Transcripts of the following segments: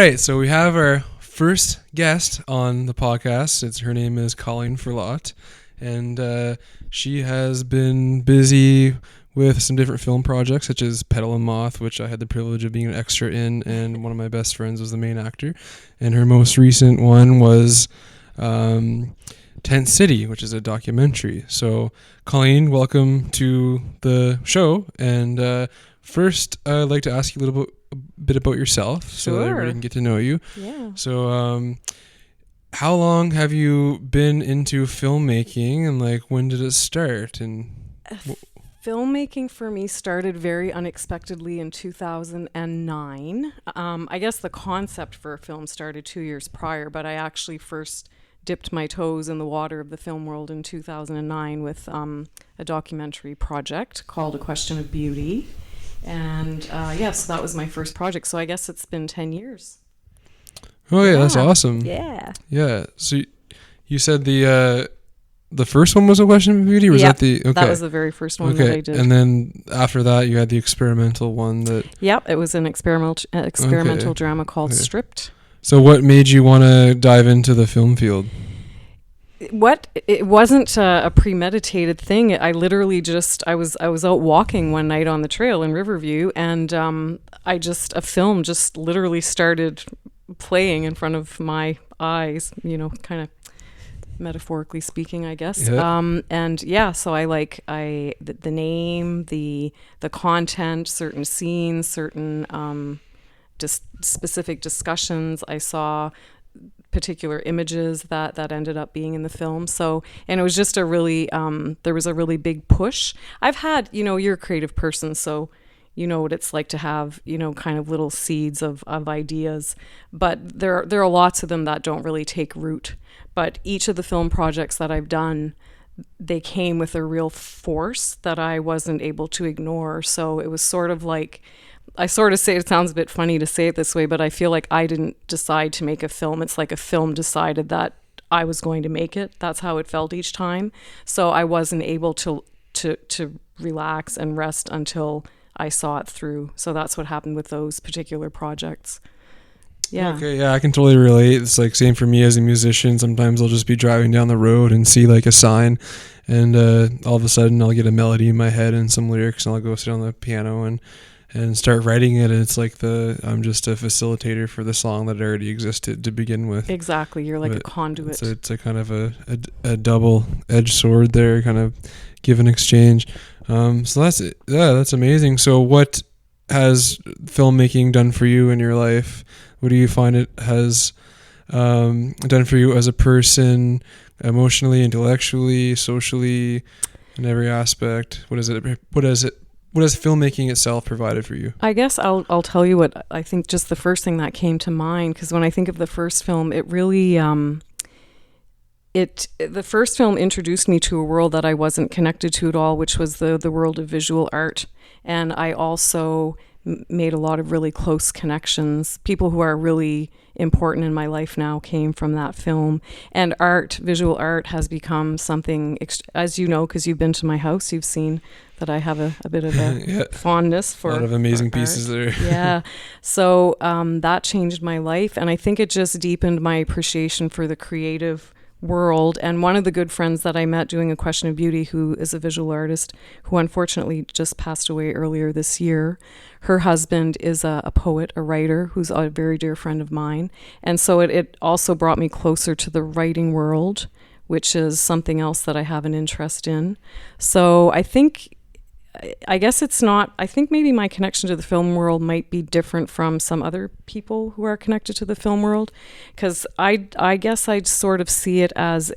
right, so we have our first guest on the podcast. Her name is Colleen Furl, and she has been busy with some different film projects, such as Petal and Moth, which I had the privilege of being an extra in, and one of my best friends was the main actor. And her most recent one was Tent City, which is a documentary. So, Colleen, welcome to the show. And first, I'd like to ask you a bit about yourself, so that everybody can get to know you. Yeah. So, how long have you been into filmmaking, and when did it start? And Filmmaking for me started very unexpectedly in 2009. I guess the concept for a film started 2 years prior, but I actually first dipped my toes in the water of the film world in 2009 with a documentary project called A Question of Beauty. And so that was my first project. So I guess it's been 10 years. Oh, yeah, that's awesome. Yeah. Yeah. So you said the first one was A Question of Beauty? Or was that that was the very first one that I did. And then after that, you had the experimental one that... Yep, it was an experimental drama called Stripped. So what made you want to dive into the film field? It wasn't a premeditated thing. I literally I was out walking one night on the trail in Riverview, and a film just literally started playing in front of my eyes, kind of metaphorically speaking, I guess. Yeah. So the name, the content, certain scenes, certain specific discussions. I saw particular images that ended up being in the film. So, and it was just a really, there was a really big push. I've had, you're a creative person, so you know what it's like to have, kind of little seeds of ideas, but there are lots of them that don't really take root. But each of the film projects that I've done, they came with a real force that I wasn't able to ignore. So it was sort of like, I sort of say, it sounds a bit funny to say it this way, but I feel like I didn't decide to make a film. It's like a film decided that I was going to make it. That's how it felt each time. So I wasn't able to relax and rest until I saw it through. So that's what happened with those particular projects. Yeah. Okay, yeah, I can totally relate. It's like same for me as a musician. Sometimes I'll just be driving down the road and see a sign, and all of a sudden I'll get a melody in my head and some lyrics, and I'll go sit on the piano and start writing it, and it's like I'm just a facilitator for the song that already existed to begin with. Exactly, you're like a conduit. It's a kind of a double-edged sword there, kind of give and exchange. So that's amazing. So what has filmmaking done for you in your life? What do you find it has done for you as a person, emotionally, intellectually, socially, in every aspect? What has filmmaking itself provided for you? I guess I'll tell you what I think. Just the first thing that came to mind, because when I think of the first film, it really the first film introduced me to a world that I wasn't connected to at all, which was the world of visual art. And I also made a lot of really close connections. People who are really important in my life now came from that film. And visual art has become something, as you know, because you've been to my house, you've seen that I have a bit of a fondness for a lot of amazing pieces there. Yeah. So that changed my life. And I think it just deepened my appreciation for the creative world. And one of the good friends that I met doing A Question of Beauty, who is a visual artist who unfortunately just passed away earlier this year, her husband is a poet, a writer, who's a very dear friend of mine. And so it also brought me closer to the writing world, which is something else that I have an interest in. So I think maybe my connection to the film world might be different from some other people who are connected to the film world, because I guess I'd sort of see it as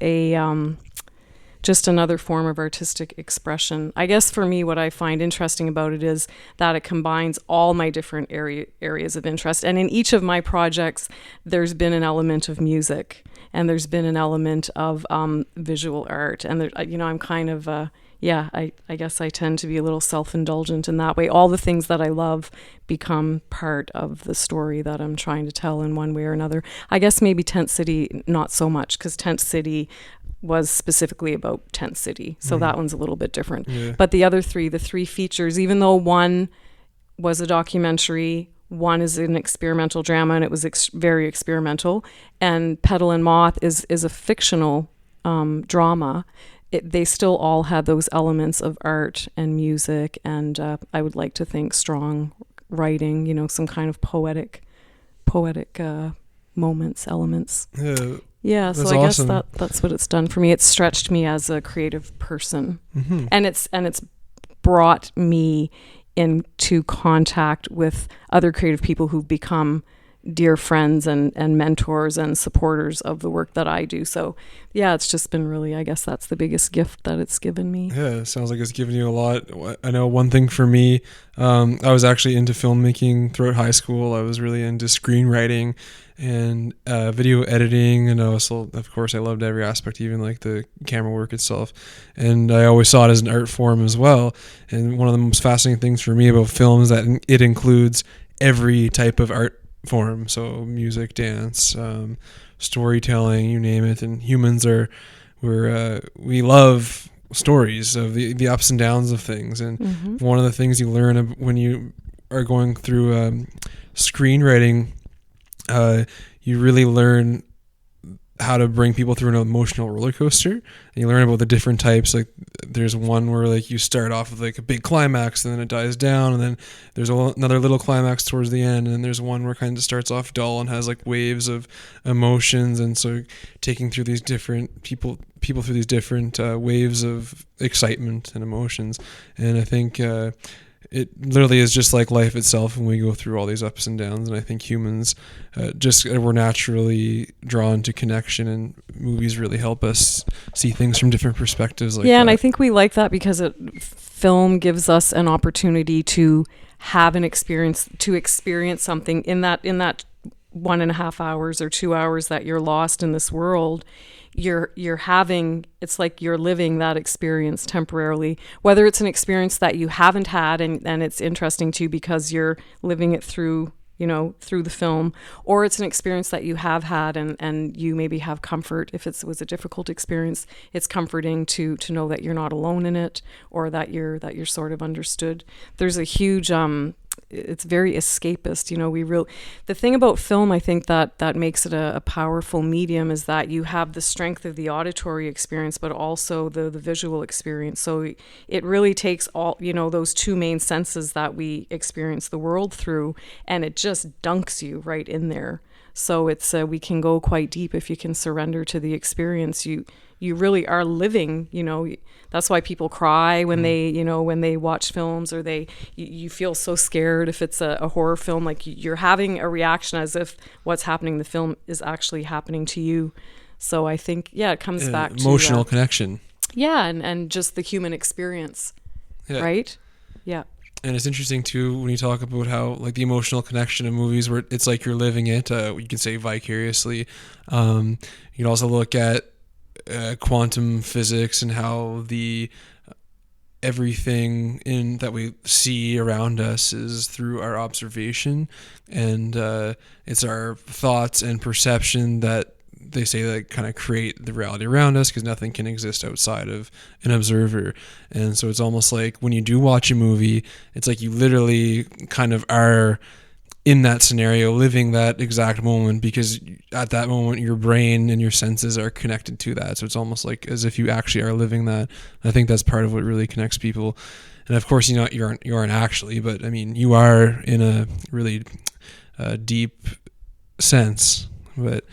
just another form of artistic expression. I guess for me, what I find interesting about it is that it combines all my different areas of interest. And in each of my projects, there's been an element of music, and there's been an element of visual art. And I'm kind of I guess I tend to be a little self-indulgent in that way. All the things that I love become part of the story that I'm trying to tell in one way or another. I guess maybe Tent City, not so much, because Tent City was specifically about Tent City. So that one's a little bit different. Yeah. But the three features, even though one was a documentary, one is an experimental drama, and it was very experimental. And Petal and Moth is a fictional drama. They still all had those elements of art and music, and I would like to think strong writing, some kind of poetic moments, elements. Yeah, so I awesome. guess that's what it's done for me. It's stretched me as a creative person, and it's brought me into contact with other creative people who've become dear friends and mentors and supporters of the work that I do. So yeah, it's just been really, I guess that's the biggest gift that it's given me. Yeah, it sounds like it's given you a lot. I know one thing for me, I was actually into filmmaking throughout high school. I was really into screenwriting and video editing, and also, of course, I loved every aspect, even like the camera work itself. And I always saw it as an art form as well. And one of the most fascinating things for me about film is that it includes every type of art form, so music, dance, storytelling, you name it. And humans we love stories of the ups and downs of things. And one of the things you learn when you are going through screenwriting, you really learn how to bring people through an emotional roller coaster, and you learn about the different types. Like there's one where like you start off with like a big climax and then it dies down, and then there's another little climax towards the end, and then there's one where it kind of starts off dull and has like waves of emotions. And so taking through these different people through these different waves of excitement and emotions. And I think it literally is just like life itself when we go through all these ups and downs. And I think humans we're naturally drawn to connection, and movies really help us see things from different perspectives. Like and I think we like that because film gives us an opportunity to have an experience, to experience something in that 1.5 hours or 2 hours that you're lost in this world. You're having, it's like you're living that experience temporarily, whether it's an experience that you haven't had and it's interesting to you because you're living it through the film, or it's an experience that you have had and you maybe have comfort. If it was a difficult experience, it's comforting to know that you're not alone in it, or that you're sort of understood. There's a huge it's very escapist. The thing about film, I think that makes it a powerful medium, is that you have the strength of the auditory experience, but also the visual experience. So it really takes all, those two main senses that we experience the world through, and it just dunks you right in there. So it's we can go quite deep if you can surrender to the experience. You really are living, that's why people cry when they watch films, or you feel so scared if it's a horror film. Like you're having a reaction as if what's happening in the film is actually happening to you. So I think, it comes back to emotional connection. Yeah, and just the human experience, right? Yeah. And it's interesting too when you talk about how like the emotional connection of movies, where it's like you're living it. You can say vicariously. You can also look at quantum physics and how everything that we see around us is through our observation, and it's our thoughts and perception that they say that kind of create the reality around us, because nothing can exist outside of an observer. And so it's almost like when you do watch a movie, it's like you literally kind of are in that scenario, living that exact moment, because at that moment your brain and your senses are connected to that. So it's almost like as if you actually are living that. I think that's part of what really connects people. And of course, you aren't actually, but I mean, you are in a really deep sense. But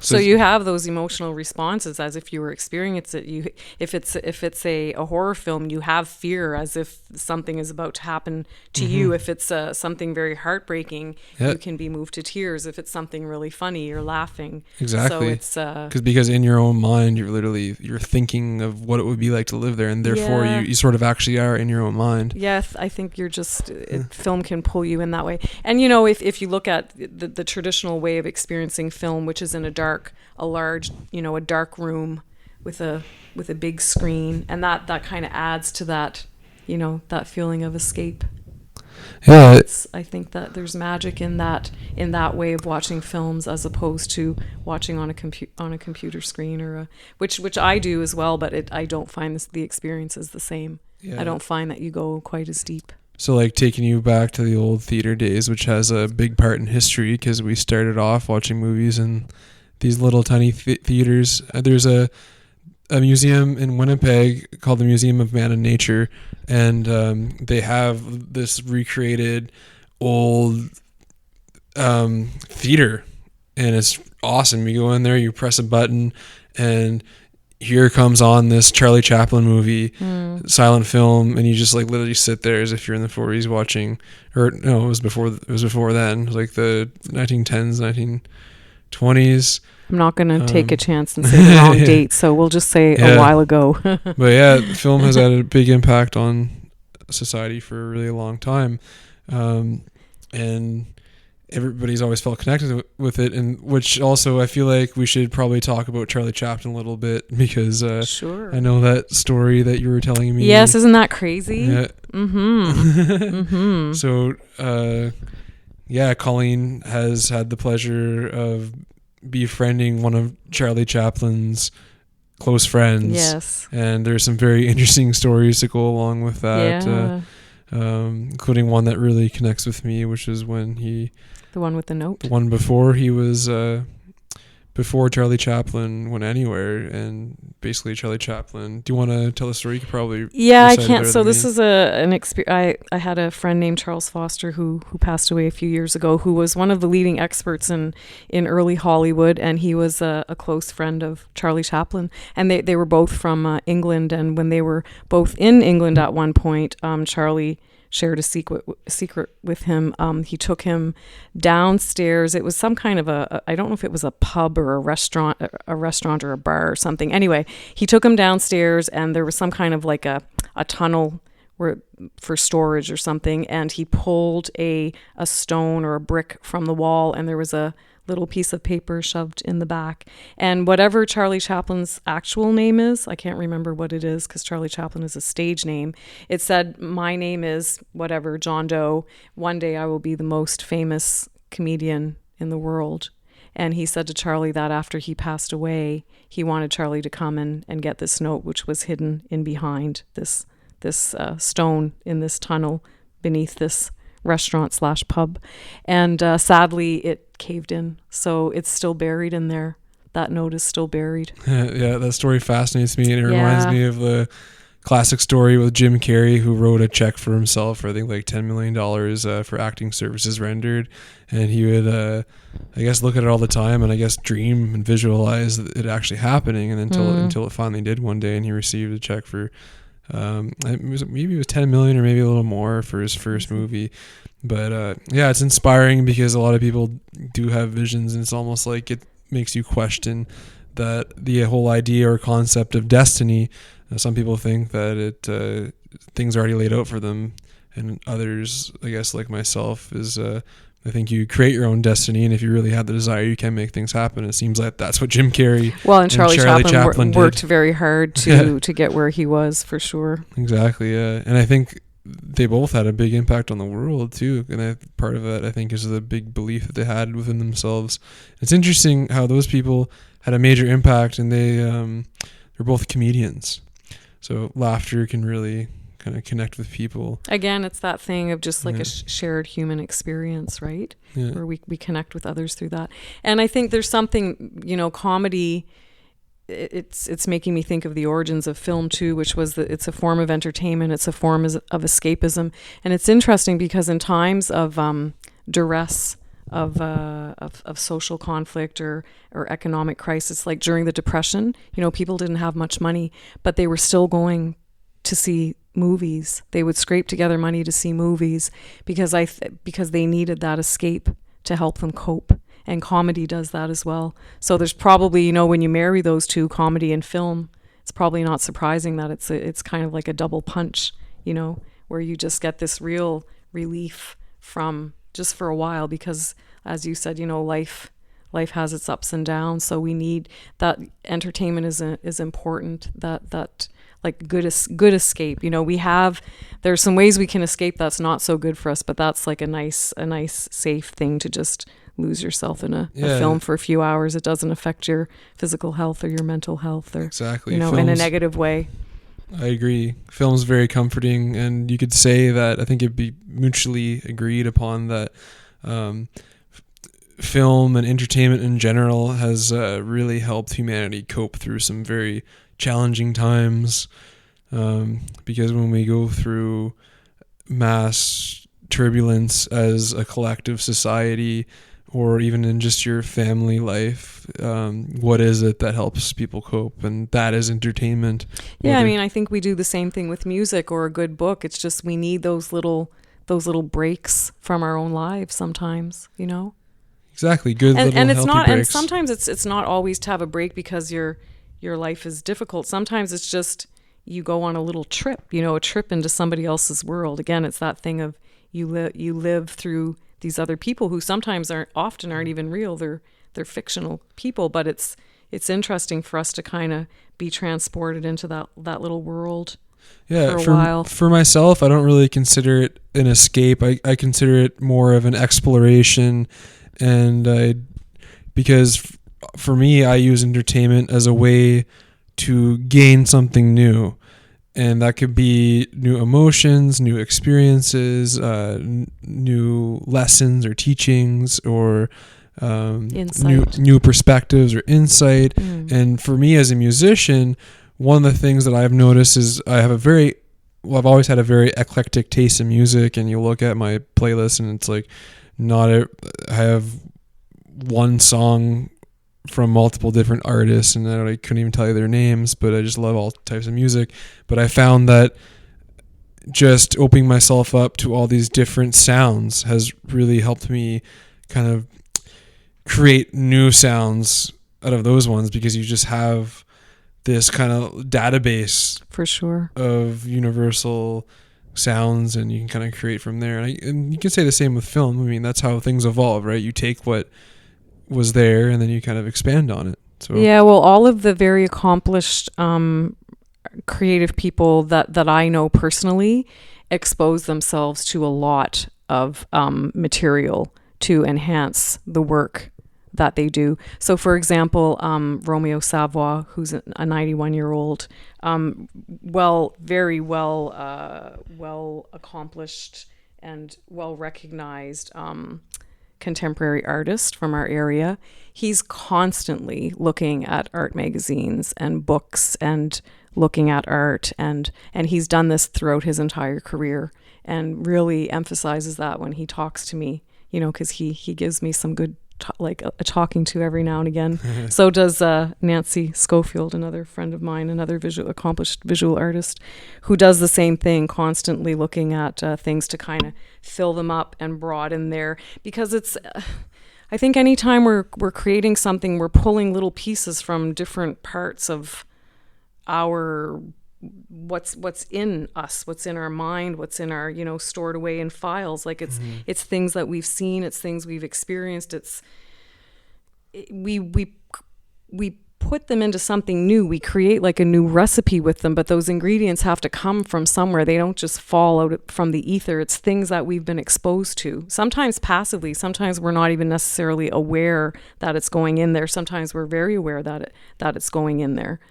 so you have those emotional responses as if you were experiencing it. If it's a horror film, you have fear as if something is about to happen to you. If it's something very heartbreaking, you can be moved to tears. If it's something really funny, you're laughing. Exactly. So it's because in your own mind, you're thinking of what it would be like to live there, and therefore you sort of actually are in your own mind. Yes, I think you're just film can pull you in that way. And if you look at the traditional way of experiencing film, which is in a dark room with a big screen, and that kind of adds to that, that feeling of escape. Yeah, I think that there's magic in that way of watching films, as opposed to watching on a computer screen, or which I do as well, but I don't find the experience is the same. Yeah. I don't find that you go quite as deep. So like taking you back to the old theater days, which has a big part in history because we started off watching movies in these little tiny theaters. There's a museum in Winnipeg called the Museum of Man and Nature, and they have this recreated old theater, and it's awesome. You go in there, you press a button, and here comes on this Charlie Chaplin movie, silent film, and you just like literally sit there as if you're in the 40s watching, or no, it was before then. It was like the 1910s, 1920s. I'm not going to take a chance and say the wrong date, so we'll just say a while ago. But yeah, the film has had a big impact on society for a really long time, and everybody's always felt connected with it, and which also I feel like we should probably talk about Charlie Chaplin a little bit because sure. I know that story that you were telling me. Yes, isn't that crazy? Yeah. Mm-hmm. So, Colleen has had the pleasure of befriending one of Charlie Chaplin's close friends. Yes. And there's some very interesting stories to go along with that, including one that really connects with me, which is when the one with the note? The one before he was... before Charlie Chaplin went anywhere, and basically Charlie Chaplin. Do you want to tell the story? You could probably. Yeah, I can't. So this is an experience. I had a friend named Charles Foster who passed away a few years ago, who was one of the leading experts in early Hollywood, and he was a close friend of Charlie Chaplin. And they were both from England, and when they were both in England at one point, Charlie shared a secret with him. He took him downstairs. It was some kind of I don't know if it was a pub or a restaurant or a bar or something. Anyway, he took him downstairs, and there was some kind of like a tunnel for storage or something, and he pulled a stone or a brick from the wall, and there was a little piece of paper shoved in the back. And whatever Charlie Chaplin's actual name is, I can't remember what it is because Charlie Chaplin is a stage name. It said, "My name is whatever, John Doe. One day I will be the most famous comedian in the world." And he said to Charlie that after he passed away, he wanted Charlie to come and get this note, which was hidden in behind this stone in this tunnel beneath this restaurant/pub. And sadly, it caved in. So it's still buried in there. That note is still buried. Yeah, that story fascinates me, and it reminds me of the classic story with Jim Carrey, who wrote a check for himself for I think like $10 million for acting services rendered. And he would, I guess, look at it all the time and I guess dream and visualize it actually happening. And until it finally did one day, and he received a check for maybe it was 10 million or maybe a little more for his first movie. But it's inspiring because a lot of people do have visions, and it's almost like it makes you question that the whole idea or concept of destiny. Some people think that things are already laid out for them, and others, I guess like myself, is I think you create your own destiny, and if you really have the desire, you can make things happen. It seems like that's what Jim Carrey and Charlie Chaplin worked very hard to get where he was, for sure. Exactly, yeah. And I think they both had a big impact on the world too, and part of that I think is the big belief that they had within themselves. It's interesting how those people had a major impact, and they're both comedians, so laughter can really kind of connect with people. Again, it's that thing of just like a shared human experience, right? Yeah. Where we connect with others through that. And I think there's something, comedy, it's making me think of the origins of film too, which was that it's a form of entertainment, it's a form of escapism. And it's interesting because in times of duress, of social conflict or economic crisis, like during the Depression, people didn't have much money, but they were still going to see movies. They would scrape together money to see movies because they needed that escape to help them cope. And comedy does that as well. So there's probably, when you marry those two, comedy and film, it's probably not surprising that it's kind of like a double punch, where you just get this real relief from just for a while, because as you said, life has its ups and downs. So we need that. Entertainment is important, that like good escape. There's some ways we can escape that's not so good for us, but that's like a nice safe thing to just lose yourself in a film for a few hours. It doesn't affect your physical health or your mental health or exactly in a negative way. I agree. Film's very comforting, and you could say that I think it'd be mutually agreed upon that film and entertainment in general has really helped humanity cope through some very challenging times. Because when we go through mass turbulence as a collective society, or even in just your family life, what is it that helps people cope? And that is entertainment. Yeah, I mean, I think we do the same thing with music or a good book. It's just we need those little breaks from our own lives sometimes, you know? Exactly. Good little and it's healthy not breaks. And sometimes it's not always to have a break because your life is difficult. Sometimes it's just you go on a little trip, you know, a trip into somebody else's world. Again, it's that thing of you live through these other people who sometimes aren't even real. They're fictional people, but it's interesting for us to kind of be transported into that little world for a while. For myself, I don't really consider it an escape. I consider it more of an exploration, and because for me, I use entertainment as a way to gain something new. And that could be new emotions, new experiences, new lessons or teachings, or new perspectives or insight. And for me as a musician, one of the things that I've noticed is I've always had a very eclectic taste in music. And you look at my playlist and it's like I have one song from multiple different artists, and I couldn't even tell you their names, but I just love all types of music. But I found that just opening myself up to all these different sounds has really helped me kind of create new sounds out of those ones, because you just have this kind of database for sure of universal sounds, and you can kind of create from there. And you can say the same with film. I mean, that's how things evolve, right? You take what was there and then you kind of expand on it. So yeah, well, all of the very accomplished creative people that I know personally expose themselves to a lot of material to enhance the work that they do. So for example, Romeo Savoy, who's a 91-year-old, very well accomplished and well recognized contemporary artist from our area. He's constantly looking at art magazines and books and looking at art, and he's done this throughout his entire career, and really emphasizes that when he talks to me, you know, because he gives me some good a talking to every now and again. So does Nancy Schofield, another friend of mine, another accomplished visual artist, who does the same thing, constantly looking at things to kind of fill them up and broaden their, because it's I think anytime we're creating something, we're pulling little pieces from different parts of our what's in us, what's in our mind, what's in our, you know, stored away in files. Like it's things that we've seen, it's things we've experienced. We put them into something new. We create like a new recipe with them, but those ingredients have to come from somewhere. They don't just fall out from the ether. It's things that we've been exposed to, sometimes passively. Sometimes we're not even necessarily aware that it's going in there. Sometimes we're very aware that it's going in there.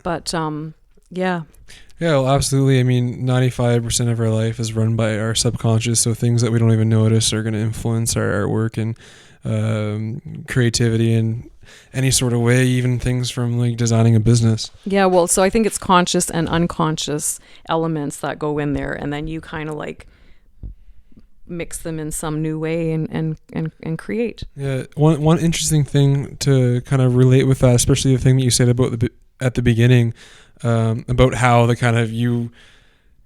But yeah, well, absolutely. I mean, 95% of our life is run by our subconscious, so things that we don't even notice are going to influence our artwork and creativity in any sort of way, even things from like designing a business. Yeah, well, so I think it's conscious and unconscious elements that go in there, and then you kind of like mix them in some new way and create. Yeah, one interesting thing to kind of relate with that, especially the thing that you said about at the beginning, about how the kind of you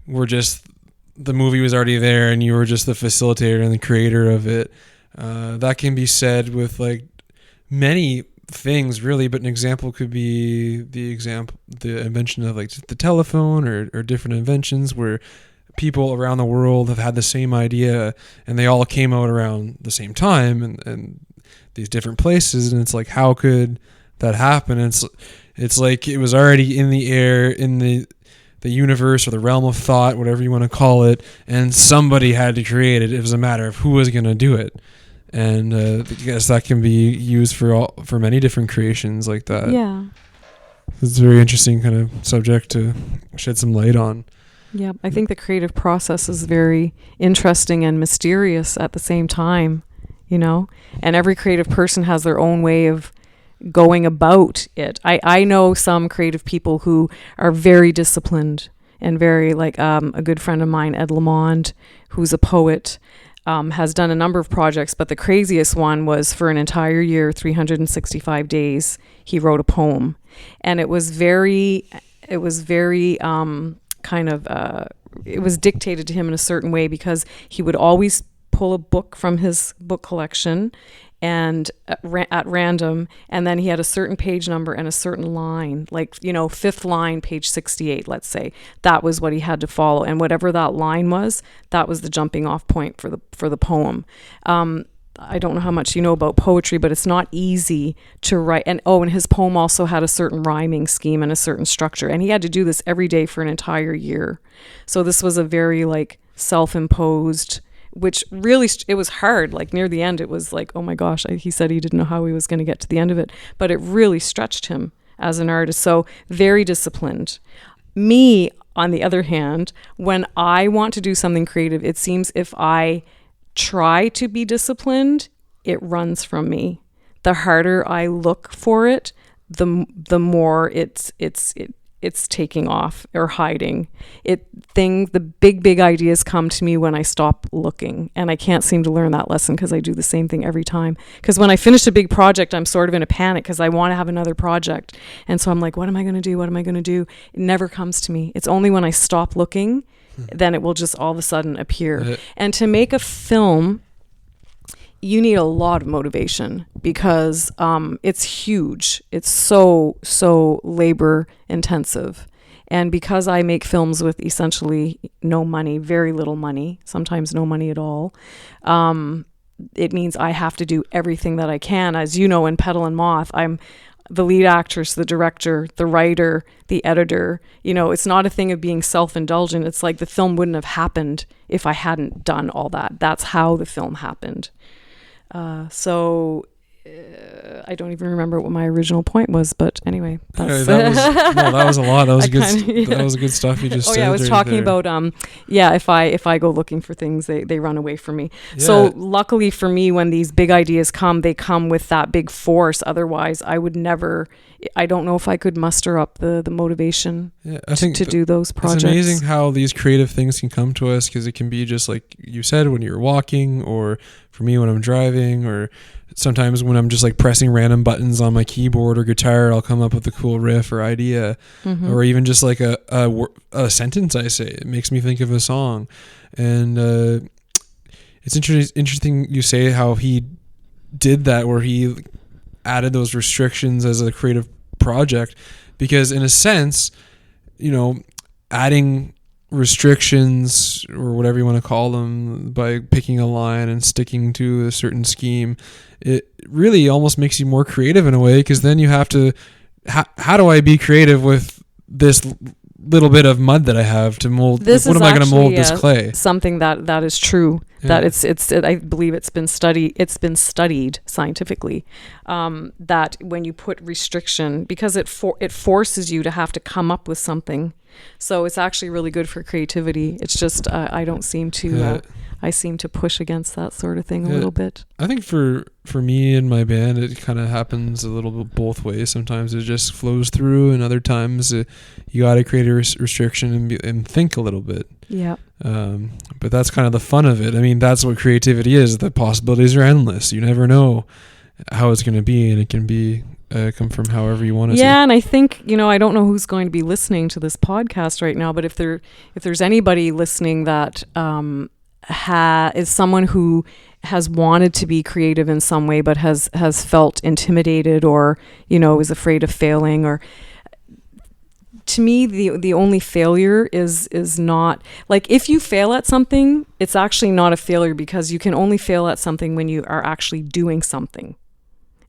were just, the movie was already there and you were just the facilitator and the creator of it. That can be said with like many things really, but an example could be the invention of like the telephone or different inventions where people around the world have had the same idea and they all came out around the same time and these different places, and it's like, how could that happen? And it's like it was already in the air, in the universe or the realm of thought, whatever you want to call it, and somebody had to create it. It was a matter of who was going to do it. And I guess that can be used for many different creations like that. Yeah. It's a very interesting kind of subject to shed some light on. Yeah, I think the creative process is very interesting and mysterious at the same time, and every creative person has their own way of going about it. I know some creative people who are very disciplined and very a good friend of mine, Ed Lamond, who's a poet, has done a number of projects, but the craziest one was for an entire year, 365 days, he wrote a poem. And it was very it was dictated to him in a certain way, because he would always pull a book from his book collection and at random, and then he had a certain page number and a certain line, fifth line, page 68, let's say. That was what he had to follow, and whatever that line was, that was the jumping off point for the poem. I don't know how much you know about poetry, but it's not easy to write. And his poem also had a certain rhyming scheme and a certain structure, and he had to do this every day for an entire year. So this was a very self-imposed, which really, it was hard. Near the end, it was oh my gosh, he said he didn't know how he was going to get to the end of it, but it really stretched him as an artist. So very disciplined. Me, on the other hand, when I want to do something creative, it seems if I try to be disciplined, it runs from me. The harder I look for it, the more it's taking off or hiding. The big ideas come to me when I stop looking, and I can't seem to learn that lesson because I do the same thing every time. Because when I finish a big project, I'm sort of in a panic because I want to have another project, and so I'm like, what am I going to do? What am I going to do? It never comes to me. It's only when I stop looking, then it will just all of a sudden appear. And to make a film, you need a lot of motivation, because it's huge. It's so labor intensive. And because I make films with essentially no money, very little money, sometimes no money at all, it means I have to do everything that I can. As you know, in Petal and Moth, I'm the lead actress, the director, the writer, the editor. It's not a thing of being self-indulgent. It's the film wouldn't have happened if I hadn't done all that. That's how the film happened. I don't even remember what my original point was, but anyway, that's that was a lot. That was good. That was good stuff you just said. I was talking about if I go looking for things, they run away from me. Yeah. So luckily for me, when these big ideas come, they come with that big force. Otherwise, I don't know if I could muster up the motivation to do those projects. It's amazing how these creative things can come to us, because it can be just like you said, when you're walking, or for me when I'm driving, or sometimes when I'm just pressing random buttons on my keyboard or guitar, I'll come up with a cool riff or idea, or even just a sentence I say. It makes me think of a song. And it's interesting you say how he did that, where he added those restrictions as a creative project, because in a sense, adding restrictions, or whatever you want to call them, by picking a line and sticking to a certain scheme, it really almost makes you more creative in a way, because then you have to, how do I be creative with this little bit of mud that I have to mold? What am I going to mold this clay? Something that is true. Yeah. That I believe it's been studied scientifically, that when you put restriction, because it forces you to have to come up with something. So it's actually really good for creativity. It's just I don't seem to I seem to push against that sort of thing a little bit. I think for me and my band, it kind of happens a little bit both ways. Sometimes it just flows through, and other times you got to create a restriction and think a little bit. Yeah. But that's kind of the fun of it. I mean, that's what creativity is. The possibilities are endless. You never know how it's going to be, and it can be come from however you want it to. Yeah, and I think, I don't know who's going to be listening to this podcast right now, but if there's anybody listening that is someone who has wanted to be creative in some way, but has felt intimidated, or is afraid of failing, or, to me, the only failure is not, if you fail at something, it's actually not a failure, because you can only fail at something when you are actually doing something,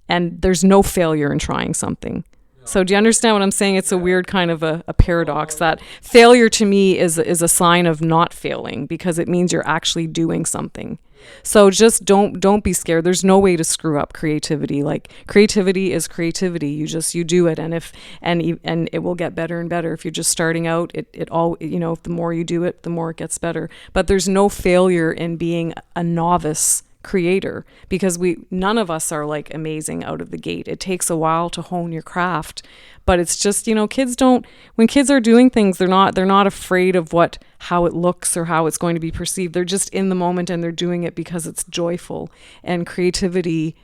and there's no failure in trying something. So do you understand what I'm saying? It's a weird kind of a paradox, that failure to me is a sign of not failing, because it means you're actually doing something. So just don't be scared. There's no way to screw up creativity. Like, creativity is creativity. You do it, and it will get better and better. If you're just starting out, it all, the more you do it, the more it gets better. But there's no failure in being a novice creator, because none of us are like amazing out of the gate. It takes a while to hone your craft, but it's just, when kids are doing things, they're not afraid of how it looks or how it's going to be perceived. They're just in the moment, and they're doing it because it's joyful. And creativity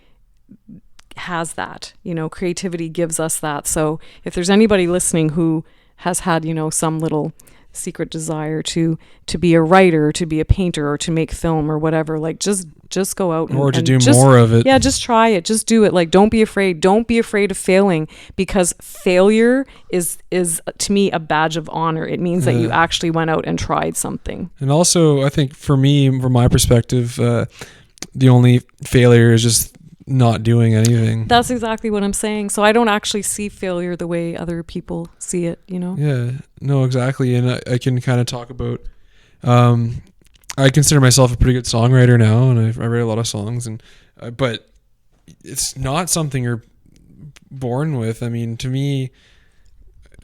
has that, creativity gives us that. So if there's anybody listening who has had, some little secret desire to be a writer, to be a painter, or to make film or whatever, like just go out or to do more of it. Yeah, just try it. Just do it. Like, don't be afraid of failing, because failure is to me a badge of honor. It means that you actually went out and tried something. And also, I think for me, from my perspective, the only failure is just not doing anything. That's exactly what I'm saying. So I don't actually see failure the way other people see it, Yeah, no, exactly. And I can kind of talk about, I consider myself a pretty good songwriter now, and I write a lot of songs, and but it's not something you're born with. I mean, to me,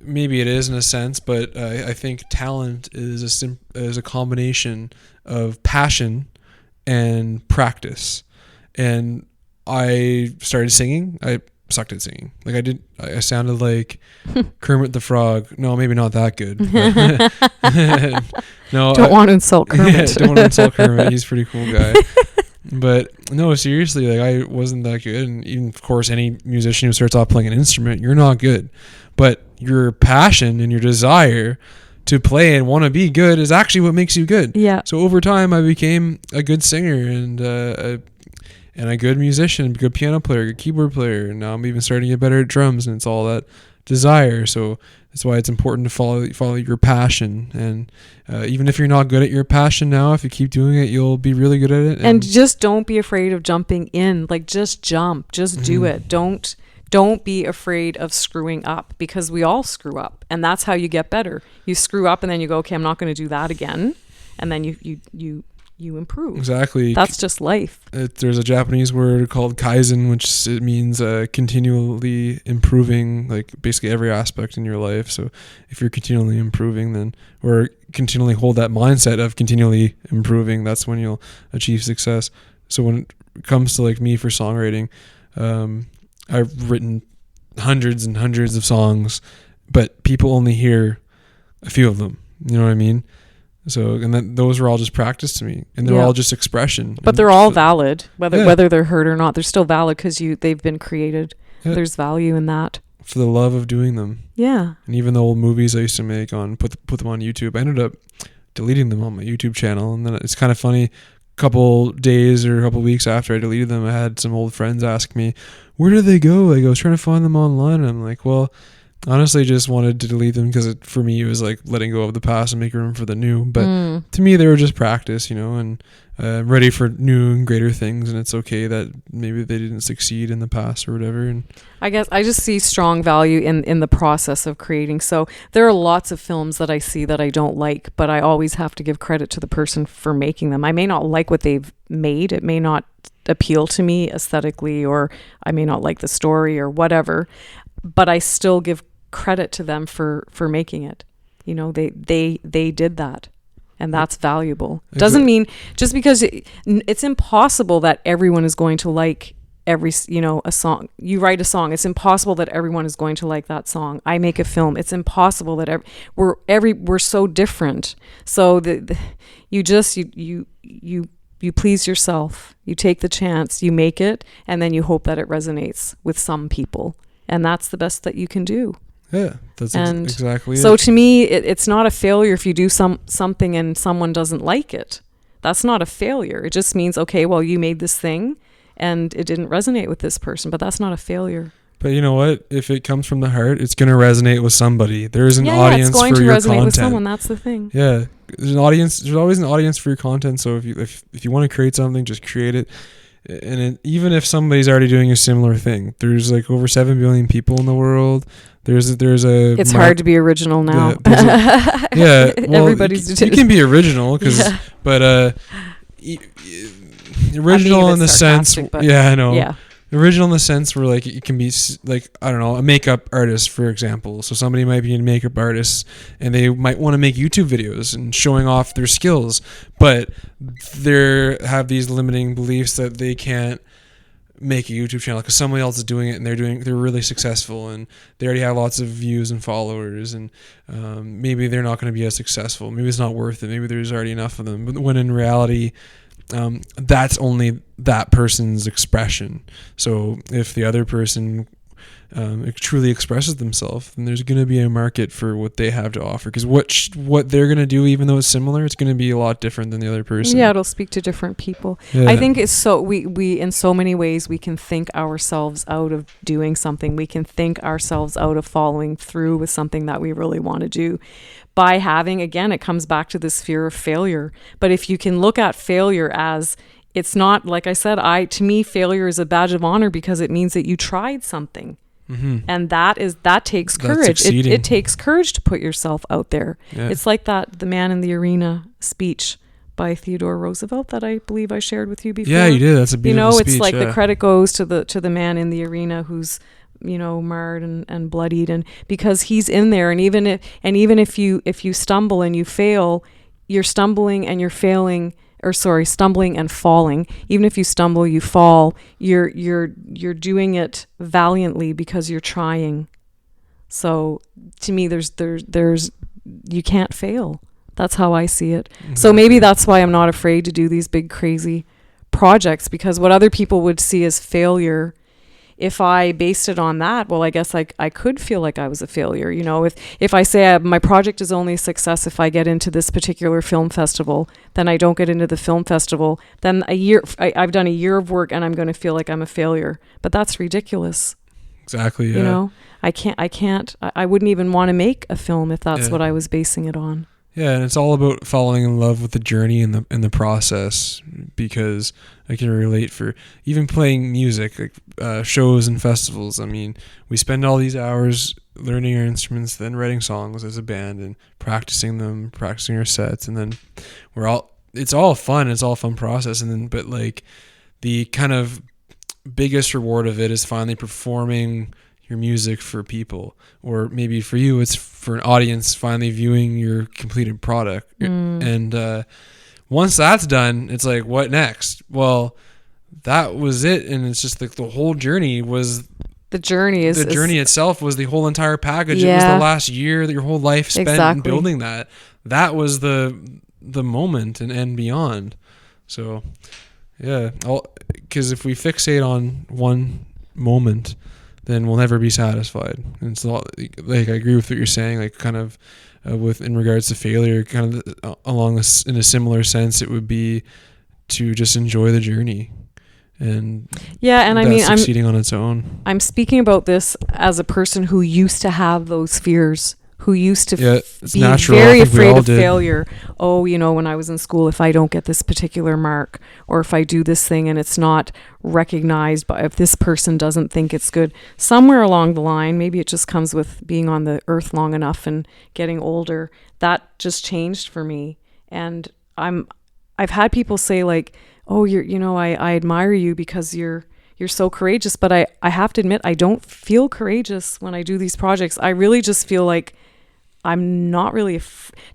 maybe it is in a sense, but I think talent is a combination of passion and practice. And I started singing. I sucked at singing. Like, I sounded like Kermit the Frog. No, maybe not that good. No, don't want to insult Kermit. Yeah, don't want to insult Kermit. He's a pretty cool guy. But no, seriously, like, I wasn't that good. And even, of course, any musician who starts off playing an instrument, you're not good. But your passion and your desire to play and want to be good is actually what makes you good. Yeah. So over time, I became a good singer and a good musician, a good piano player, a good keyboard player. And now I'm even starting to get better at drums, and it's all that desire. So that's why it's important to follow your passion. And even if you're not good at your passion now, if you keep doing it, you'll be really good at it. And just don't be afraid of jumping in. Like, just jump. Just do it. Don't be afraid of screwing up, because we all screw up, and that's how you get better. You screw up, and then you go, okay, I'm not going to do that again. And then you improve. Exactly. That's just life. There's a Japanese word called kaizen, which it means continually improving, like basically every aspect in your life. So if you're continually improving, then, or continually hold that mindset of continually improving, that's when you'll achieve success. So when it comes to like me for songwriting, I've written hundreds and hundreds of songs, but people only hear a few of them. You know what I mean? So, and then those were all just practice to me, and they're all just expression. But they're all valid, whether they're heard or not. They're still valid because they've been created. Yeah. There's value in that. For the love of doing them. Yeah. And even the old movies I used to make put them on YouTube, I ended up deleting them on my YouTube channel. And then it's kind of funny, a couple days or a couple weeks after I deleted them, I had some old friends ask me, where did they go? Like, I was trying to find them online, and I'm like, well, honestly, just wanted to delete them because for me it was like letting go of the past and make room for the new. But to me, they were just practice, and ready for new and greater things. And it's okay that maybe they didn't succeed in the past or whatever. And I guess I just see strong value in the process of creating. So there are lots of films that I see that I don't like, but I always have to give credit to the person for making them. I may not like what they've made. It may not appeal to me aesthetically, or I may not like the story or whatever, but I still give credit to them for making it. They did that, and that's valuable. Exactly. Doesn't mean just because it's impossible that everyone is going to like every a song. You write a song, it's impossible that everyone is going to like that song. I make a film, it's impossible that we're so different. So you please yourself, you take the chance, you make it, and then you hope that it resonates with some people, and that's the best that you can do. Yeah, that's exactly it. So to me, it's not a failure if you do something and someone doesn't like it. That's not a failure. It just means, okay, well, you made this thing and it didn't resonate with this person, but that's not a failure. But you know what? If it comes from the heart, it's going to resonate with somebody. There's an audience for your content. Yeah, it's going to resonate with someone. That's the thing. Yeah, there's an audience. There's always an audience for your content. So if you want to create something, just create it. And even if somebody's already doing a similar thing, there's like over 7 billion people in the world. It's hard to be original now. Yeah, well, everybody's you can be original but Original in the sense, but yeah, I know. yeah. Original in the sense where like it can be like, I don't know, a makeup artist, for example. So somebody might be a makeup artist and they might want to make YouTube videos and showing off their skills, but they have these limiting beliefs that they can't make a YouTube channel because somebody else is doing it and they're really successful and they already have lots of views and followers, and maybe they're not going to be as successful. Maybe it's not worth it. Maybe there's already enough of them. But when in reality, that's only that person's expression. So if the other person truly expresses themselves, then there's going to be a market for what they have to offer, because what they're going to do, even though it's similar, it's going to be a lot different than the other person. Yeah, it'll speak to different people. Yeah. I think it's so we in so many ways we can think ourselves out of doing something. We can think ourselves out of following through with something that we really want to do by having, again, it comes back to this fear of failure. But if you can look at failure as, it's not, like I said, to me failure is a badge of honor because it means that you tried something. Mm-hmm. And that takes courage. It takes courage to put yourself out there. Yeah. It's like the Man in the Arena speech by Theodore Roosevelt that I believe I shared with you before. Yeah, you did. That's a beautiful speech. It's like the credit goes to the man in the arena who's, marred and bloodied, and because he's in there, and even if you stumble and you fail, you're stumbling and you're failing. Or sorry, stumbling and falling. Even if you stumble, you fall. You're doing it valiantly because you're trying. So to me, there's you can't fail. That's how I see it. Mm-hmm. So maybe that's why I'm not afraid to do these big crazy projects, because what other people would see as failure, if I based it on that, well, I guess I could feel like I was a failure. If I say my project is only a success if I get into this particular film festival, then I don't get into the film festival, then I've done a year of work and I'm going to feel like I'm a failure. But that's ridiculous. Exactly. Yeah. I wouldn't even want to make a film if that's what I was basing it on. Yeah, and it's all about falling in love with the journey and the process, because I can relate for even playing music, like shows and festivals. I mean, we spend all these hours learning our instruments, then writing songs as a band and practicing our sets, and then it's all fun. It's all a fun process, but like the kind of biggest reward of it is finally performing your music for people, or maybe for you it's for an audience finally viewing your completed product. And once that's done, it's like, what next? Well, that was it. And it's just like the whole journey was the journey itself was the whole entire package. It was the last year that your whole life spent in building that was the moment and beyond. So yeah, because if we fixate on one moment, then we'll never be satisfied. And it's like, I agree with what you're saying, like kind of with in regards to failure, kind of along this, in a similar sense, it would be to just enjoy the journey. And I mean, succeeding on its own. I'm speaking about this as a person who used to have those fears, who used to be very afraid of failure. Oh, when I was in school, if I don't get this particular mark, or if I do this thing and it's not recognized, but if this person doesn't think it's good, somewhere along the line, maybe it just comes with being on the earth long enough and getting older, that just changed for me. And I've had people say like, oh, I admire you because you're so courageous, but I have to admit, I don't feel courageous when I do these projects. I really just feel like I'm not really,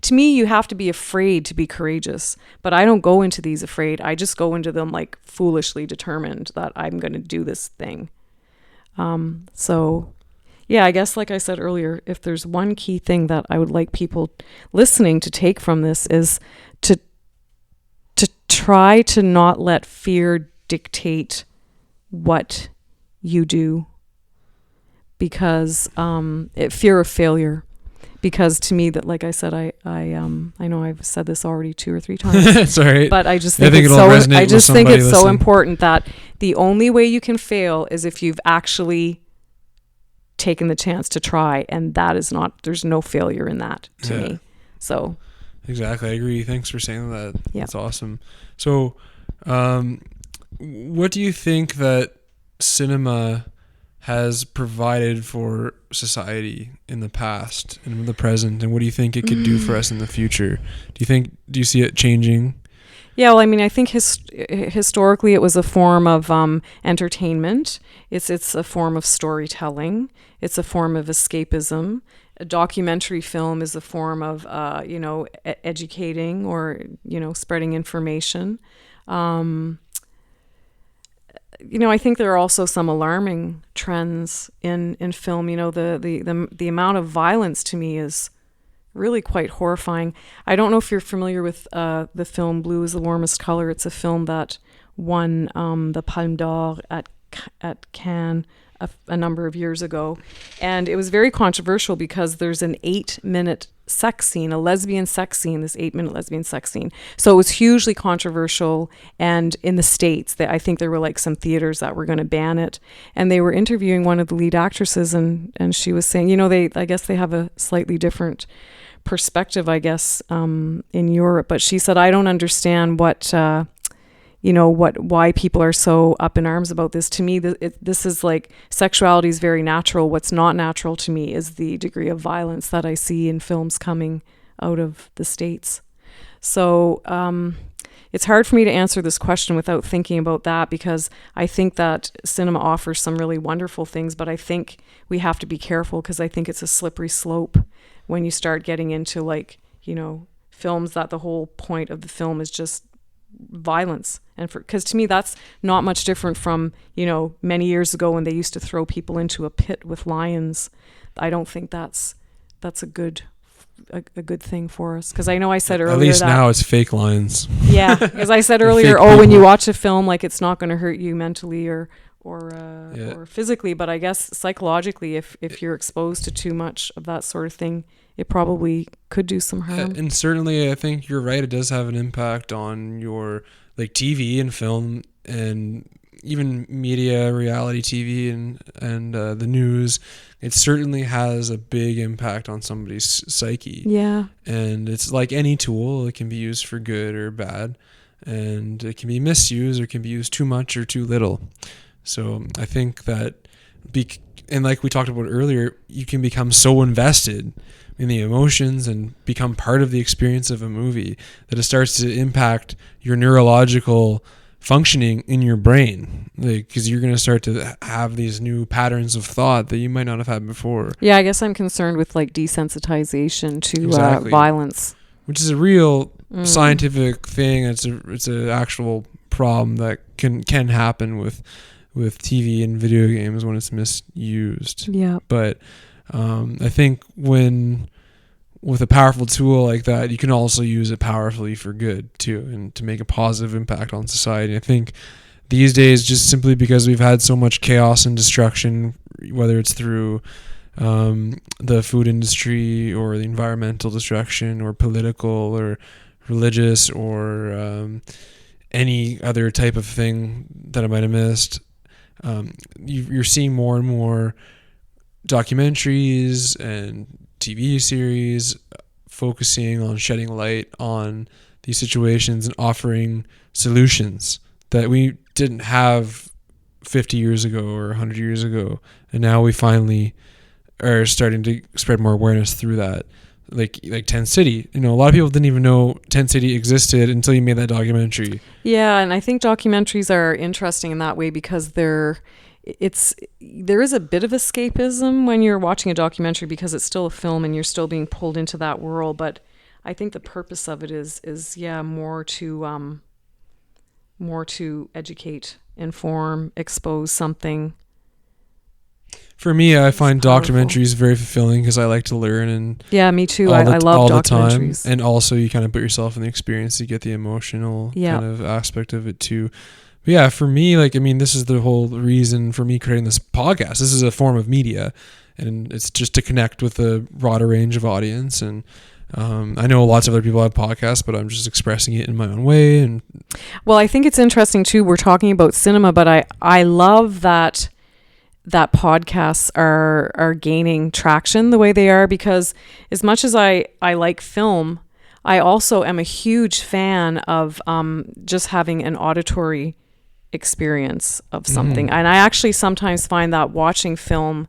to me, you have to be afraid to be courageous, but I don't go into these afraid. I just go into them like foolishly determined that I'm going to do this thing. So yeah, I guess like I said earlier, if there's one key thing that I would like people listening to take from this is to try to not let fear dictate what you do, because fear of failure. Because to me, that, like I said, I know I've said this already 2 or 3 times. Sorry, but I just think it's so important that the only way you can fail is if you've actually taken the chance to try, and that is not. There's no failure in that to me. So exactly, I agree. Thanks for saying that. Yeah, that's awesome. So, what do you think that cinema has provided for society in the past and in the present, and what do you think it could do for us in the future? Do you see it changing? Yeah, well, I mean, I think historically it was a form of entertainment. It's a form of storytelling. It's a form of escapism. A documentary film is a form of, educating or, spreading information. I think there are also some alarming trends in film. The amount of violence to me is really quite horrifying. I don't know if you're familiar with the film Blue is the Warmest Color. It's a film that won the Palme d'Or at Cannes a number of years ago. And it was very controversial because there's an 8-minute sex scene, a lesbian sex scene, this 8-minute lesbian sex scene. So it was hugely controversial. And in the States, I think there were like some theaters that were going to ban it. And they were interviewing one of the lead actresses, and she was saying, I guess they have a slightly different perspective, I guess, in Europe. But she said, I don't understand why people are so up in arms about this. To me, this is like, sexuality is very natural. What's not natural to me is the degree of violence that I see in films coming out of the States. So it's hard for me to answer this question without thinking about that, because I think that cinema offers some really wonderful things, but I think we have to be careful, because I think it's a slippery slope when you start getting into films that the whole point of the film is just violence. And because to me that's not much different from many years ago when they used to throw people into a pit with lions. I don't think that's a good thing for us, because I know I said earlier, at least now it's fake lions. Yeah, as I said earlier, when you watch a film, like, it's not going to hurt you mentally or physically, but I guess psychologically, if you're exposed to too much of that sort of thing, it probably could do some harm. And certainly I think you're right, it does have an impact on your TV and film and even media, reality TV and the news. It certainly has a big impact on somebody's psyche. Yeah. And it's like any tool, it can be used for good or bad, and it can be misused, or it can be used too much or too little. So I think that, and like we talked about earlier, you can become so invested in the emotions and become part of the experience of a movie that it starts to impact your neurological functioning in your brain, because you're going to start to have these new patterns of thought that you might not have had before. Yeah, I guess I'm concerned with desensitization to violence, which is a real scientific thing. It's an actual problem that can happen with TV and video games when it's misused. Yeah. But I think with a powerful tool like that, you can also use it powerfully for good too, and to make a positive impact on society. I think these days, just simply because we've had so much chaos and destruction, whether it's through the food industry or the environmental destruction or political or religious or any other type of thing that I might have missed, you're seeing more and more documentaries and TV series focusing on shedding light on these situations and offering solutions that we didn't have 50 years ago or 100 years ago, and now we finally are starting to spread more awareness through that. Like Tent City, a lot of people didn't even know Tent City existed until you made that documentary. Yeah, and I think documentaries are interesting in that way, because there is a bit of escapism when you're watching a documentary, because it's still a film and you're still being pulled into that world. But I think the purpose of it is more to educate, inform, expose something. For me, I find documentaries very fulfilling, because I like to learn. And yeah, me too. I love documentaries. And also you kind of put yourself in the experience, you get the emotional kind of aspect of it too. But yeah, for me, this is the whole reason for me creating this podcast. This is a form of media, and it's just to connect with a broader range of audience. And I know lots of other people have podcasts, but I'm just expressing it in my own way. And well, I think it's interesting too. We're talking about cinema, but I love that podcasts are gaining traction the way they are, because as much as I like film, I also am a huge fan of just having an auditory experience of something. And I actually sometimes find that watching film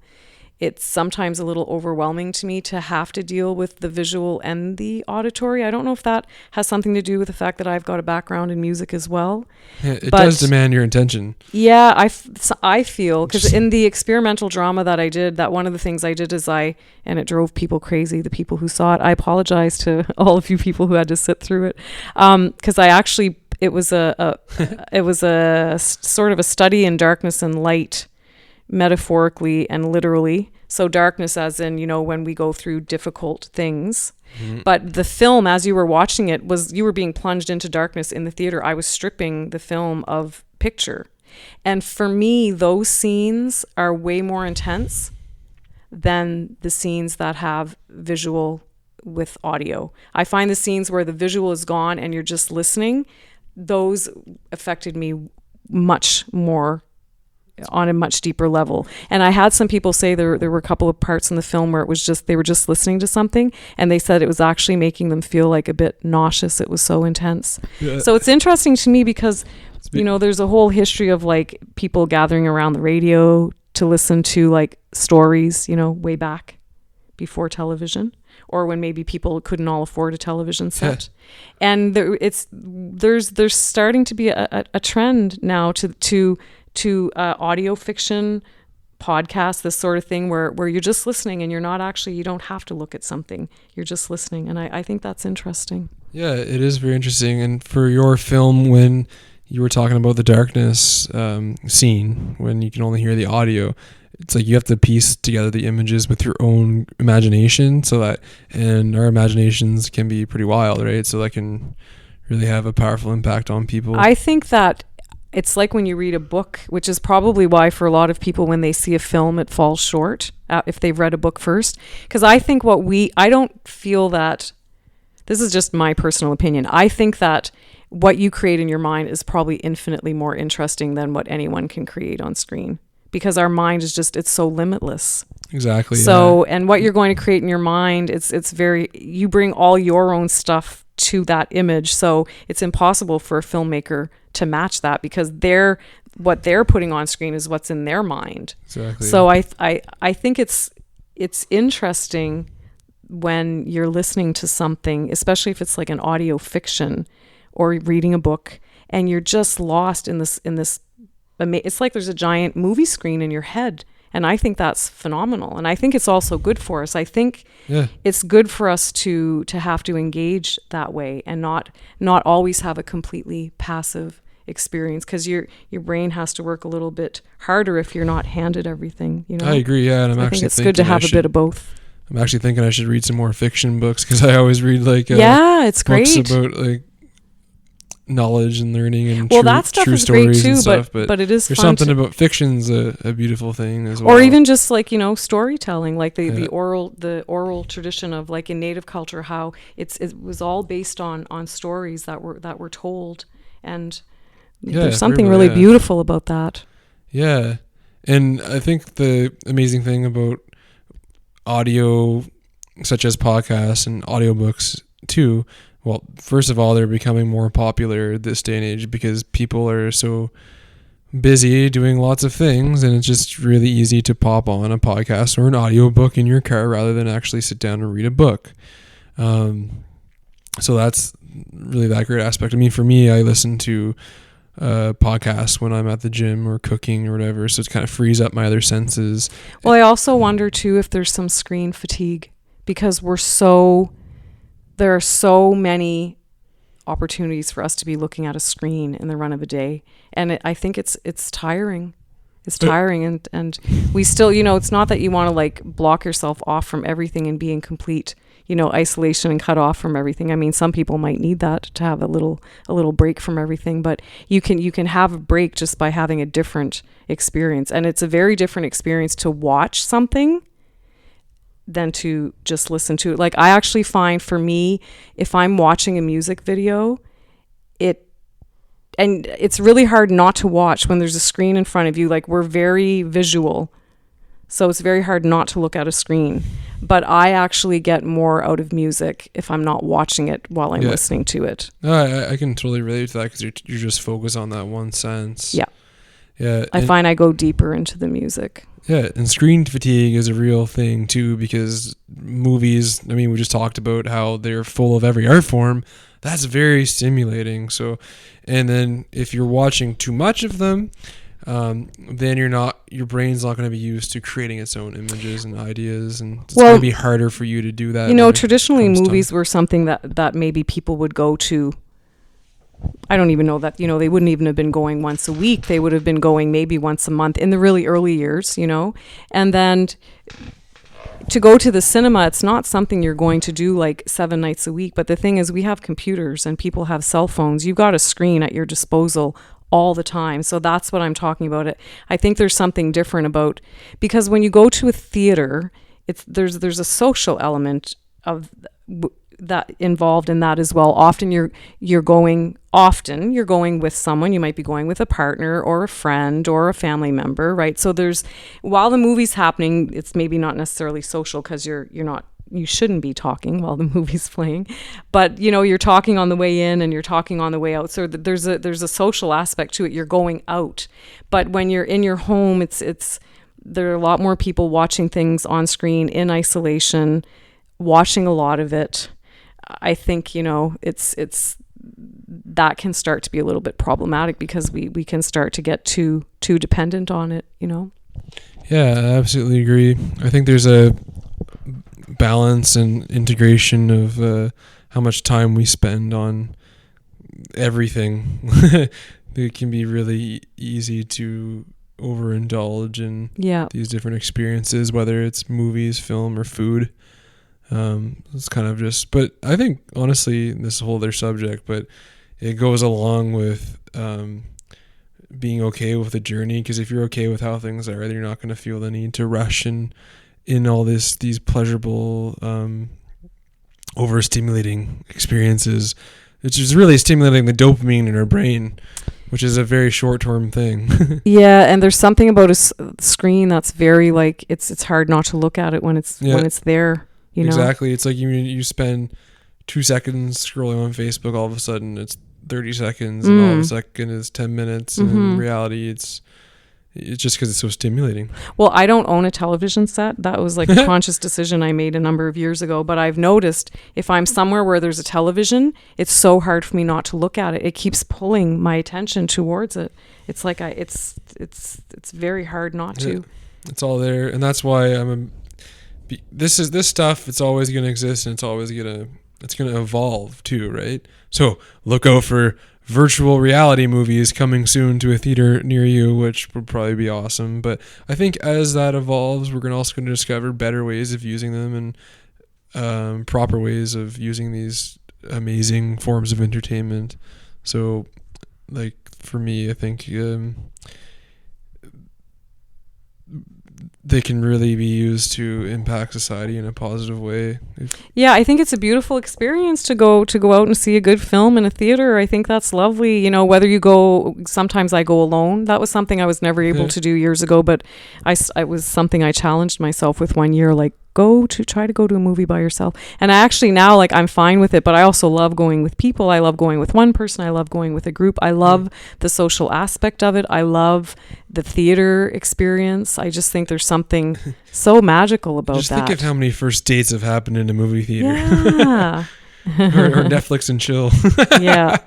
it's sometimes a little overwhelming to me to have to deal with the visual and the auditory. I don't know if that has something to do with the fact that I've got a background in music as well. Yeah, it does demand your attention. Yeah, I feel, because in the experimental drama that I did, that one of the things I did is and it drove people crazy, the people who saw it. I apologize to all of you people who had to sit through it, because it was a sort of a study in darkness and light, metaphorically and literally. So darkness as in, when we go through difficult things. Mm-hmm. But the film, as you were watching it, you were being plunged into darkness in the theater. I was stripping the film of picture. And for me, those scenes are way more intense than the scenes that have visual with audio. I find the scenes where the visual is gone and you're just listening, those affected me much more on a much deeper level. And I had some people say there were a couple of parts in the film where it was just, they were just listening to something and they said it was actually making them feel like a bit nauseous. It was so intense. Yeah. So it's interesting to me because, there's a whole history of like people gathering around the radio to listen to like stories, way back before television, or when maybe people couldn't all afford a television set. Yeah. And there's starting to be a trend now to audio fiction podcasts, this sort of thing where you're just listening and you don't have to look at something. You're just listening. And I think that's interesting. Yeah, it is very interesting. And for your film, when you were talking about the darkness scene, when you can only hear the audio, it's like you have to piece together the images with your own imagination, and our imaginations can be pretty wild, right? So that can really have a powerful impact on people. I think that it's like when you read a book, which is probably why for a lot of people when they see a film, it falls short if they've read a book first. Because I think I don't feel that, this is just my personal opinion, I think that what you create in your mind is probably infinitely more interesting than what anyone can create on screen. Because our mind is it's so limitless. Exactly. So, yeah. And what you're going to create in your mind, you bring all your own stuff to that image. So it's impossible for a filmmaker to match that because what they're putting on screen is what's in their mind. Exactly. So I think it's interesting when you're listening to something, especially if it's like an audio fiction or reading a book, and you're just lost in this. It's like there's a giant movie screen in your head. And I think that's phenomenal. And I think it's also good for us. I think it's good for us to have to engage that way and not always have a completely passive experience, because your brain has to work a little bit harder if you're not handed everything. I agree. Yeah, and I think it's good to have a bit of both. I'm actually thinking I should read some more fiction books, because I always read it's books great about knowledge and learning and that stuff true is stories great too, and stuff, but it is there's fun something about fiction's a beautiful thing as well. Or even just storytelling, like the oral tradition of like in Native culture, how it was all based on stories that were told, and there's something really beautiful about that. Yeah, and I think the amazing thing about audio, such as podcasts and audiobooks too. Well, first of all, they're becoming more popular this day and age because people are so busy doing lots of things, and it's just really easy to pop on a podcast or an audiobook in your car rather than actually sit down and read a book. So that's really that great aspect. I mean, for me, I listen to podcasts when I'm at the gym or cooking or whatever, so it kind of frees up my other senses. Well, I also wonder too if there's some screen fatigue, because there are so many opportunities for us to be looking at a screen in the run of a day. And I think it's tiring. It's tiring. And we still, it's not that you want to like block yourself off from everything and be in complete, isolation and cut off from everything. I mean, some people might need that to have a little break from everything, but you can have a break just by having a different experience. And it's a very different experience to watch something than to just listen to it. Like, I actually find for me, if I'm watching a music video, it's really hard not to watch when there's a screen in front of you. Like, we're very visual, so it's very hard not to look at a screen. But I actually get more out of music if I'm not watching it while I'm listening to it. No, I can totally relate to that, because you're just focused on that one sense. Yeah. Yeah, I find I go deeper into the music. Yeah, and screen fatigue is a real thing too, because movies, I mean, we just talked about how they're full of every art form. That's very stimulating. So, and then if you're watching too much of them, then your brain's not going to be used to creating its own images and ideas, and it's going to be harder for you to do that. Traditionally movies were something that maybe people would go to. I don't even know that, they wouldn't even have been going once a week. They would have been going maybe once a month in the really early years, and then to go to the cinema, it's not something you're going to do like 7 nights a week. But the thing is, we have computers and people have cell phones. You've got a screen at your disposal all the time. So that's what I'm talking about. I think there's something different about, because when you go to a theater, there's a social element of that involved in that as well. Often you're going with someone. You might be going with a partner or a friend or a family member, right? So while the movie's happening, it's maybe not necessarily social, because you shouldn't be talking while the movie's playing, but you're talking on the way in and you're talking on the way out. So there's a social aspect to it. You're going out, but when you're in your home, there are a lot more people watching things on screen in isolation, watching a lot of it. I think it's that can start to be a little bit problematic, because we can start to get too dependent on it. Yeah, I absolutely agree. I think there's a balance and integration of how much time we spend on everything. It can be really easy to overindulge in these different experiences, whether it's movies, film, or food. It's kind of just, but I think honestly, this is a whole other subject, but it goes along with being okay with the journey, because if you're okay with how things are, then you're not going to feel the need to rush in all these pleasurable, overstimulating experiences. It's just really stimulating the dopamine in our brain, which is a very short-term thing. Yeah, and there's something about a screen that's very it's hard not to look at it when it's there. Exactly. It's like you spend 2 seconds scrolling on Facebook, all of a sudden it's 30 seconds, and all of a second it's 10 minutes. And in reality, it's just because it's so stimulating. Well, I don't own a television set. That was a conscious decision I made a number of years ago. But I've noticed if I'm somewhere where there's a television, it's so hard for me not to look at it. It keeps pulling my attention towards it. It's like it's very hard not to. It's all there, and that's why this stuff. It's always going to exist, and it's going to evolve too, right? So look out for virtual reality movies coming soon to a theater near you, which would probably be awesome. But I think as that evolves, we're also going to discover better ways of using them, and proper ways of using these amazing forms of entertainment. So, for me, I think they can really be used to impact society in a positive way. Yeah, I think it's a beautiful experience to go out and see a good film in a theater. I think that's lovely. Whether you go, sometimes I go alone. That was something I was never able to do years ago, but it was something I challenged myself with one year, try to go to a movie by yourself. And I actually now, I'm fine with it, but I also love going with people. I love going with one person. I love going with a group. I love the social aspect of it. I love the theater experience. I just think there's something so magical about that. Just think of how many first dates have happened in a movie theater. Yeah. or Netflix and chill. Yeah.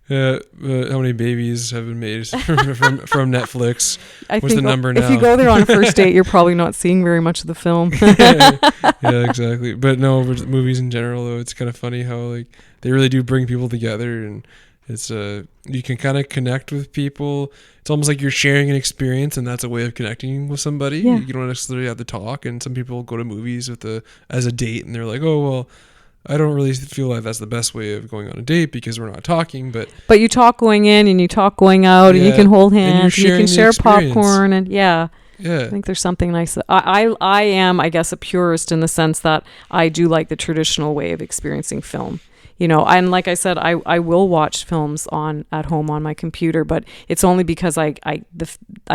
How many babies have been made from Netflix? What's the number now? If you go there on a first date, you're probably not seeing very much of the film. Yeah, exactly. But no, movies in general, though, it's kind of funny how they really do bring people together, and it's you can kind of connect with people. It's almost like you're sharing an experience, and that's a way of connecting with somebody. Yeah. You don't necessarily have to talk, and some people go to movies as a date, and they're like, oh well, I don't really feel like that's the best way of going on a date because we're not talking, but you talk going in and you talk going out, and you can hold hands, and you can share popcorn, and I think there's something nice. I am, I guess, a purist in the sense that I do like the traditional way of experiencing film. And like I said, I will watch films at home on my computer, but it's only because I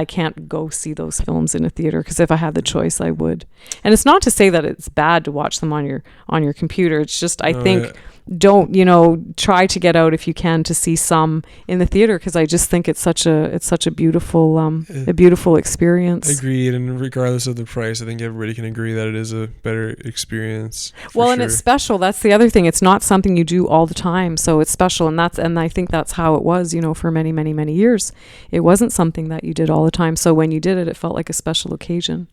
can't go see those films in a theater, because if I had the choice, I would. And it's not to say that it's bad to watch them on your computer. It's just I think don't, try to get out if you can to see some in the theater, because I just think it's such a beautiful experience. Agreed, and regardless of the price, I think everybody can agree that it is a better experience. Well, and it's special. That's the other thing. It's not something you do all the time, so it's special, and I think that's how it was, for many, many, many years. It wasn't something that you did all the time, so when you did it, it felt like a special occasion.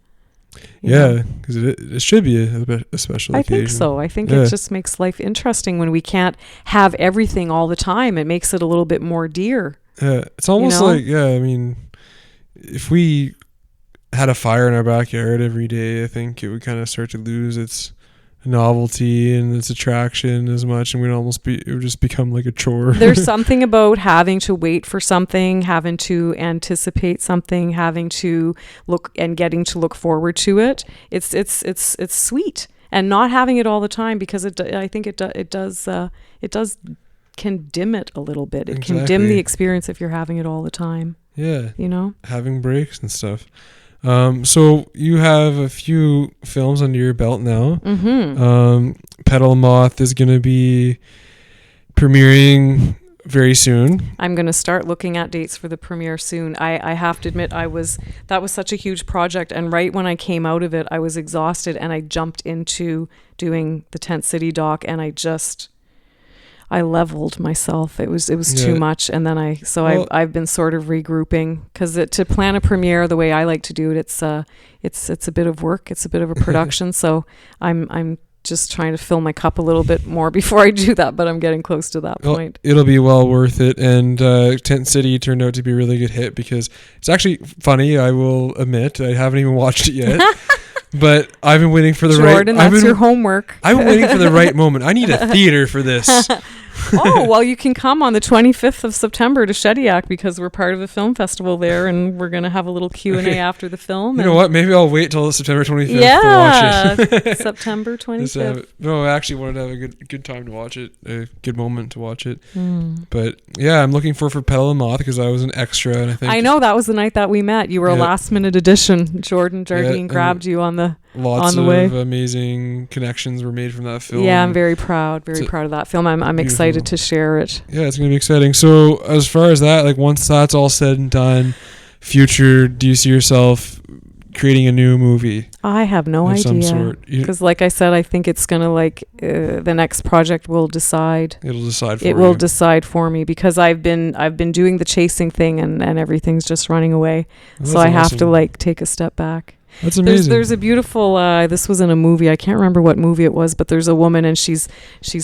Yeah, because it should be a special occasion. I think so. I think it just makes life interesting when we can't have everything all the time. It makes it a little bit more dear. Yeah, it's almost like, I mean, if we had a fire in our backyard every day, I think it would kind of start to lose its novelty and its attraction as much, and it would just become like a chore. There's something about having to wait for something, having to anticipate something, having to look and getting to look forward to it. It's sweet, and not having it all the time, because I think it does can dim it a little bit. It can dim the experience if you're having it all the time. Yeah. Having breaks and stuff. So you have a few films under your belt now. Mm-hmm. Petal Moth is going to be premiering very soon. I'm going to start looking at dates for the premiere soon. I have to admit, that was such a huge project, and right when I came out of it, I was exhausted, and I jumped into doing the Tent City doc, and I leveled myself. It was too much, and then I've been sort of regrouping, because to plan a premiere the way I like to do it, it's a bit of work. It's a bit of a production. So I'm just trying to fill my cup a little bit more before I do that, but I'm getting close to that point. It'll be well worth it. And Tent City turned out to be a really good hit, because it's actually funny. I will admit I haven't even watched it yet. But I've been waiting for the Jordan, that's your homework. I've been waiting for the right moment. I need a theater for this. Oh, well, you can come on the 25th of September to Shediac, because we're part of a film festival there, and we're going to have a little Q&A after the film. You know what? Maybe I'll wait till September 25th to watch it. September 25th. No, I actually wanted to have a good time to watch it, a good moment to watch it. But yeah, I'm looking for Petal Moth, because I was an extra, and I know that was the night that we met. You were a last minute addition. Jordan Jardine grabbed you on the way. Lots of amazing connections were made from that film. Yeah, I'm very proud of that film. I'm excited to share it. Yeah, it's going to be exciting. So as far as that, like once that's all said and done, future, do you see yourself creating a new movie? I have no idea. Because like I said, I think it's going to the next project will decide. It'll decide for you. It will decide for me, because I've been doing the chasing thing, and everything's just running away. So I have to take a step back. That's amazing. There's a beautiful. This was in a movie. I can't remember what movie it was, but there's a woman, and she's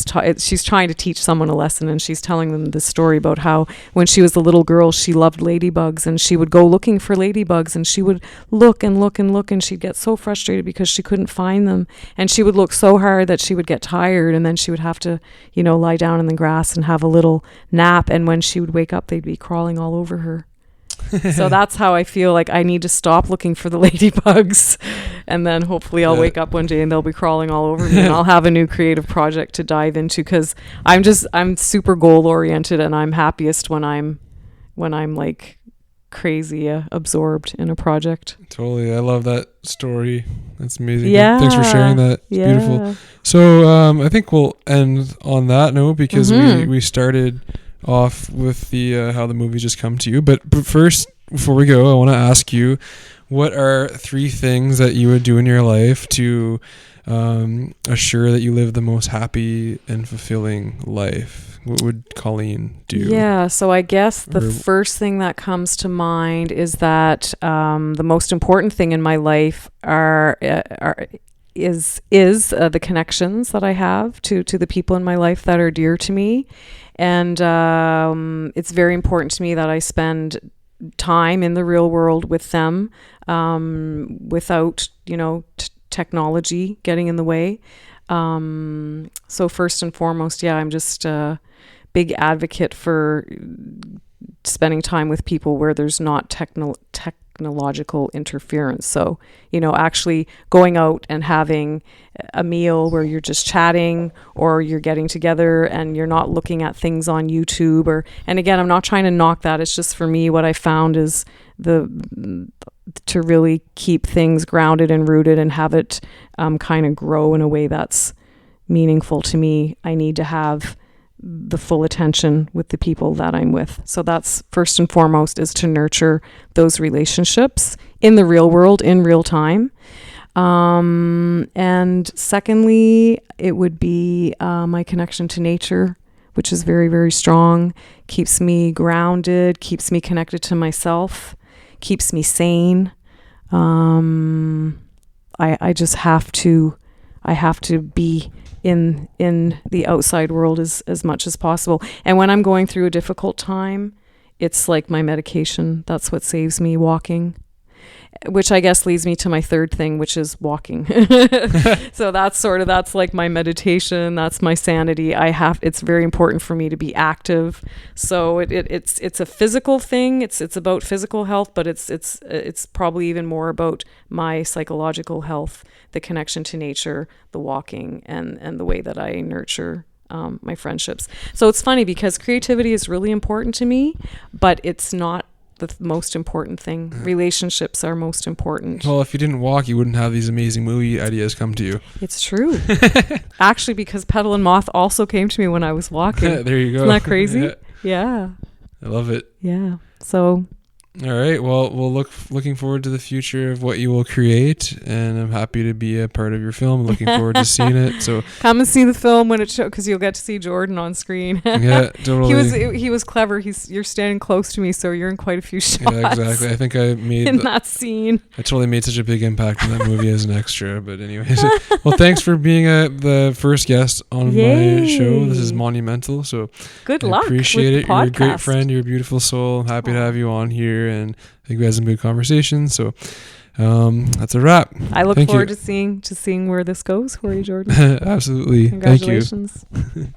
trying to teach someone a lesson, and she's telling them this story about how when she was a little girl, she loved ladybugs, and she would go looking for ladybugs, and she would look and look and look, and she'd get so frustrated because she couldn't find them, and she would look so hard that she would get tired, and then she would have to, lie down in the grass and have a little nap, and when she would wake up, they'd be crawling all over her. So that's how I feel like I need to stop looking for the ladybugs, and then hopefully I'll wake up one day and they'll be crawling all over me, and I'll have a new creative project to dive into, because I'm super goal oriented, and I'm happiest when I'm like crazy absorbed in a project. Totally. I love that story. That's amazing. Yeah. Thanks for sharing that. It's beautiful. So I think we'll end on that note, because we started off with the how the movies just come to you, but first, before we go, I want to ask you, what are 3 things that you would do in your life to assure that you live the most happy and fulfilling life? What would Colleen do? Yeah, so I guess the first thing that comes to mind is that the most important thing in my life is the connections that I have to the people in my life that are dear to me. And it's very important to me that I spend time in the real world with them, without, technology getting in the way. So first and foremost, I'm just a big advocate for spending time with people where there's not technological interference. So, actually going out and having a meal where you're just chatting, or you're getting together and you're not looking at things on YouTube, and again, I'm not trying to knock that. It's just, for me, what I found is to really keep things grounded and rooted, and have it kind of grow in a way that's meaningful to me, I need to have the full attention with the people that I'm with. So that's first and foremost, is to nurture those relationships in the real world, in real time. And secondly, it would be my connection to nature, which is very, very strong, keeps me grounded, keeps me connected to myself, keeps me sane. I just have to be in the outside world as much as possible. And when I'm going through a difficult time, it's like my medication. That's what saves me, walking. Which I guess leads me to my third thing, which is walking. So that's like my meditation. That's my sanity. It's very important for me to be active. So it's a physical thing. It's about physical health, but it's probably even more about my psychological health, the connection to nature, the walking, and the way that I nurture my friendships. So it's funny because creativity is really important to me, but it's not the most important thing. Relationships are most important. Well, if you didn't walk, you wouldn't have these amazing movie ideas come to you. It's true. Actually, because Petal and Moth also came to me when I was walking. There you go. Isn't that crazy? Yeah. I love it. Yeah. So. All right. Well, looking forward to the future of what you will create, and I'm happy to be a part of your film. Looking forward to seeing it. So come and see the film when it shows, because you'll get to see Jordan on screen. Yeah, totally. He was clever. You're standing close to me, so you're in quite a few shots. Yeah, exactly. I think I made in that scene. I totally made such a big impact in that movie as an extra. But anyways, well, thanks for being the first guest on my show. This is monumental. So good luck. Appreciate with it. The You're a great friend. You're a beautiful soul. I'm happy to have you on here. And I think we had some good conversations. So that's a wrap. I look forward to seeing where this goes for you, Jordan. Absolutely. Congratulations. Thank you.